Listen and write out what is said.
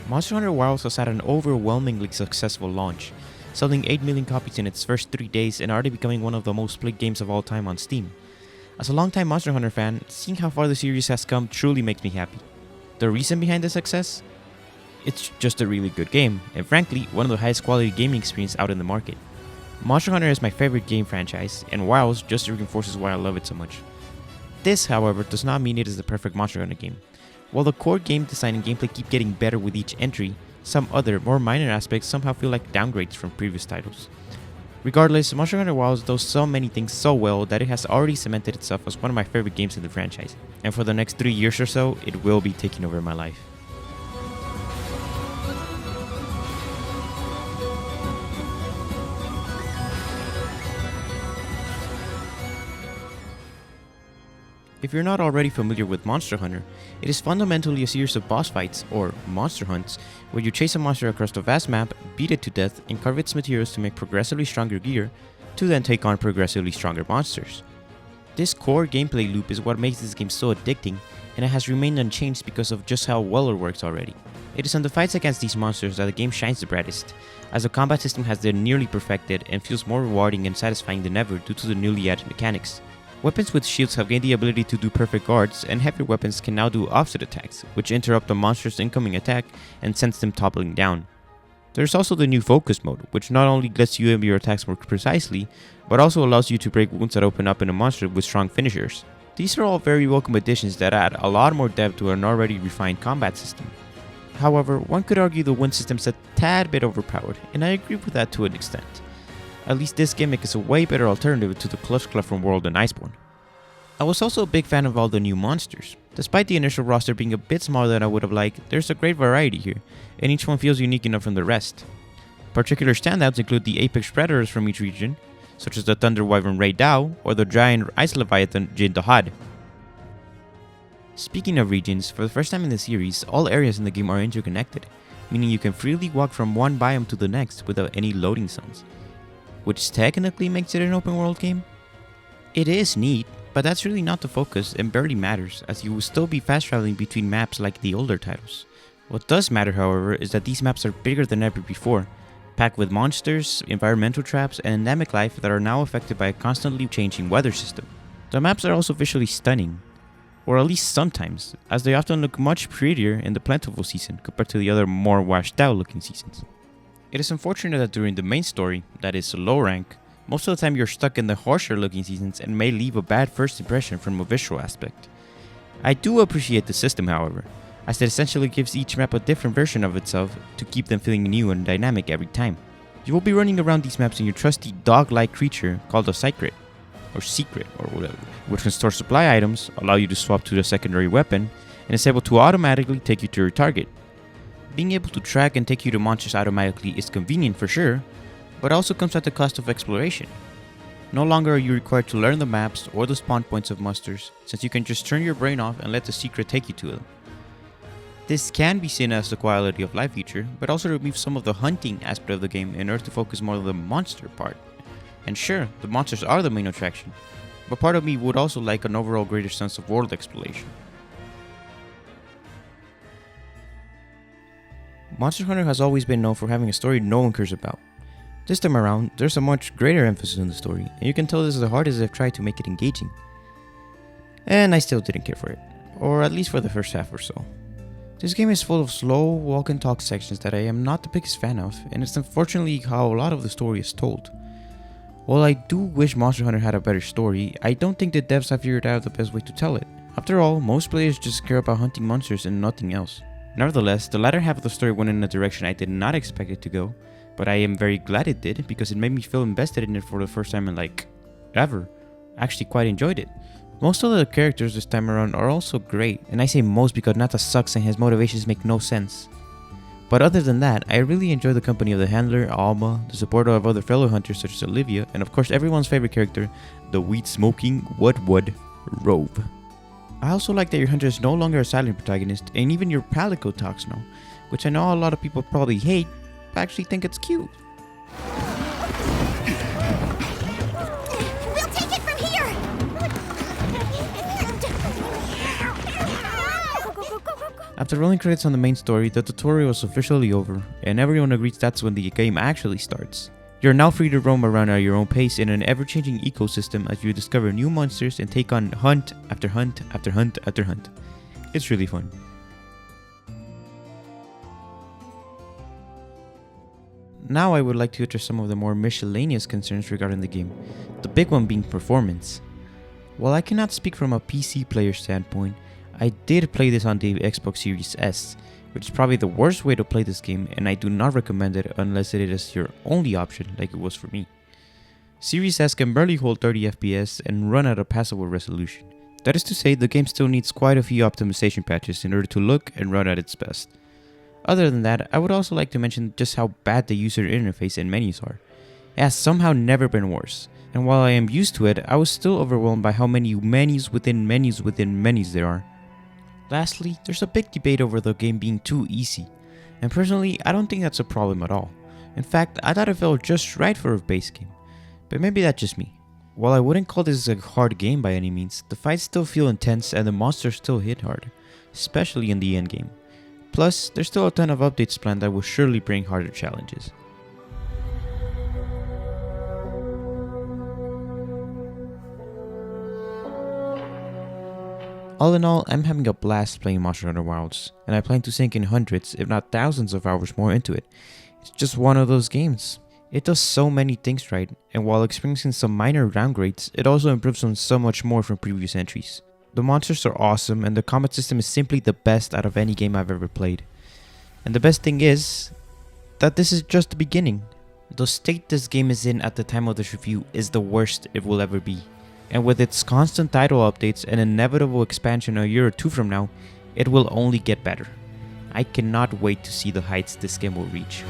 Monster Hunter Wilds has had an overwhelmingly successful launch, selling 8 million copies in its first 3 days and already becoming one of the most played games of all time on Steam. As a longtime Monster Hunter fan, seeing how far the series has come truly makes me happy. The reason behind the success? It's just a really good game, and frankly, one of the highest quality gaming experiences out in the market. Monster Hunter is my favorite game franchise, and Wilds just reinforces why I love it so much. This, however, does not mean it is the perfect Monster Hunter game. While the core game design and gameplay keep getting better with each entry, some other, more minor aspects somehow feel like downgrades from previous titles. Regardless, Monster Hunter Wilds does so many things so well that it has already cemented itself as one of my favorite games in the franchise, and for the next 3 years or so, it will be taking over my life. If you're not already familiar with Monster Hunter, it is fundamentally a series of boss fights, or monster hunts, where you chase a monster across the vast map, beat it to death, and carve its materials to make progressively stronger gear, to then take on progressively stronger monsters. This core gameplay loop is what makes this game so addicting, and it has remained unchanged because of just how well it works already. It is on the fights against these monsters that the game shines the brightest, as the combat system has been nearly perfected and feels more rewarding and satisfying than ever due to the newly added mechanics. Weapons with shields have gained the ability to do perfect guards, and heavier weapons can now do offset attacks, which interrupt the monster's incoming attack and sends them toppling down. There's also the new focus mode, which not only lets you aim your attacks more precisely, but also allows you to break wounds that open up in a monster with strong finishers. These are all very welcome additions that add a lot more depth to an already refined combat system. However, one could argue the win system is a tad bit overpowered, and I agree with that to an extent. At least this gimmick is a way better alternative to the Clutch Club from World and Iceborne. I was also a big fan of all the new monsters. Despite the initial roster being a bit smaller than I would have liked, there's a great variety here, and each one feels unique enough from the rest. Particular standouts include the apex predators from each region, such as the Thunder Wyvern Rei Dao or the giant Ice Leviathan Jin Dahad. Speaking of regions, for the first time in the series, all areas in the game are interconnected, meaning you can freely walk from one biome to the next without any loading zones, which technically makes it an open world game. It is neat, but that's really not the focus and barely matters, as you will still be fast traveling between maps like the older titles. What does matter, however, is that these maps are bigger than ever before, packed with monsters, environmental traps, and endemic life that are now affected by a constantly changing weather system. The maps are also visually stunning, or at least sometimes, as they often look much prettier in the plentiful season compared to the other more washed out looking seasons. It is unfortunate that during the main story, that is low rank, most of the time you're stuck in the harsher looking seasons and may leave a bad first impression from a visual aspect. I do appreciate the system, however, as it essentially gives each map a different version of itself to keep them feeling new and dynamic every time. You will be running around these maps in your trusty dog-like creature called a secret, or whatever, which can store supply items, allow you to swap to the secondary weapon, and is able to automatically take you to your target. Being able to track and take you to monsters automatically is convenient for sure, but also comes at the cost of exploration. No longer are you required to learn the maps or the spawn points of monsters, since you can just turn your brain off and let the secret take you to them. This can be seen as a quality of life feature, but also removes some of the hunting aspect of the game in order to focus more on the monster part. And sure, the monsters are the main attraction, but part of me would also like an overall greater sense of world exploration. Monster Hunter has always been known for having a story no one cares about. This time around, there's a much greater emphasis on the story, and you can tell this is as hard as they've tried to make it engaging. And I still didn't care for it, or at least for the first half or so. This game is full of slow walk and talk sections that I am not the biggest fan of, and it's unfortunately how a lot of the story is told. While I do wish Monster Hunter had a better story, I don't think the devs have figured out the best way to tell it. After all, most players just care about hunting monsters and nothing else. Nevertheless, the latter half of the story went in a direction I did not expect it to go, but I am very glad it did because it made me feel invested in it for the first time in ever. I actually quite enjoyed it. Most of the characters this time around are also great, and I say most because Nata sucks and his motivations make no sense. But other than that, I really enjoy the company of the handler, Alma, the support of other fellow hunters such as Olivia, and of course everyone's favorite character, the weed-smoking Woodwood Rove. I also like that your hunter is no longer a silent protagonist, and even your palico talks now, which I know a lot of people probably hate, but actually think it's cute. We'll take it from here! At After rolling credits on the main story, the tutorial is officially over, and everyone agrees that's when the game actually starts. You're now free to roam around at your own pace in an ever-changing ecosystem as you discover new monsters and take on hunt after hunt after hunt after hunt. It's really fun. Now I would like to address some of the more miscellaneous concerns regarding the game, the big one being performance. While I cannot speak from a PC player standpoint, I did play this on the Xbox Series S, which is probably the worst way to play this game, and I do not recommend it unless it is your only option like it was for me. Series S can barely hold 30 FPS and run at a passable resolution. That is to say, the game still needs quite a few optimization patches in order to look and run at its best. Other than that, I would also like to mention just how bad the user interface and menus are. It has somehow never been worse, and while I am used to it, I was still overwhelmed by how many menus within menus within menus there are. Lastly, there's a big debate over the game being too easy, and personally, I don't think that's a problem at all. In fact, I thought it felt just right for a base game, but maybe that's just me. While I wouldn't call this a hard game by any means, the fights still feel intense and the monsters still hit hard, especially in the endgame. Plus, there's still a ton of updates planned that will surely bring harder challenges. All in all, I'm having a blast playing Monster Hunter Wilds, and I plan to sink in hundreds, if not thousands of hours more into it. It's just one of those games. It does so many things right, and while experiencing some minor downgrades, it also improves on so much more from previous entries. The monsters are awesome, and the combat system is simply the best out of any game I've ever played. And the best thing is that this is just the beginning. The state this game is in at the time of this review is the worst it will ever be. And with its constant title updates and inevitable expansion a year or two from now, it will only get better. I cannot wait to see the heights this game will reach.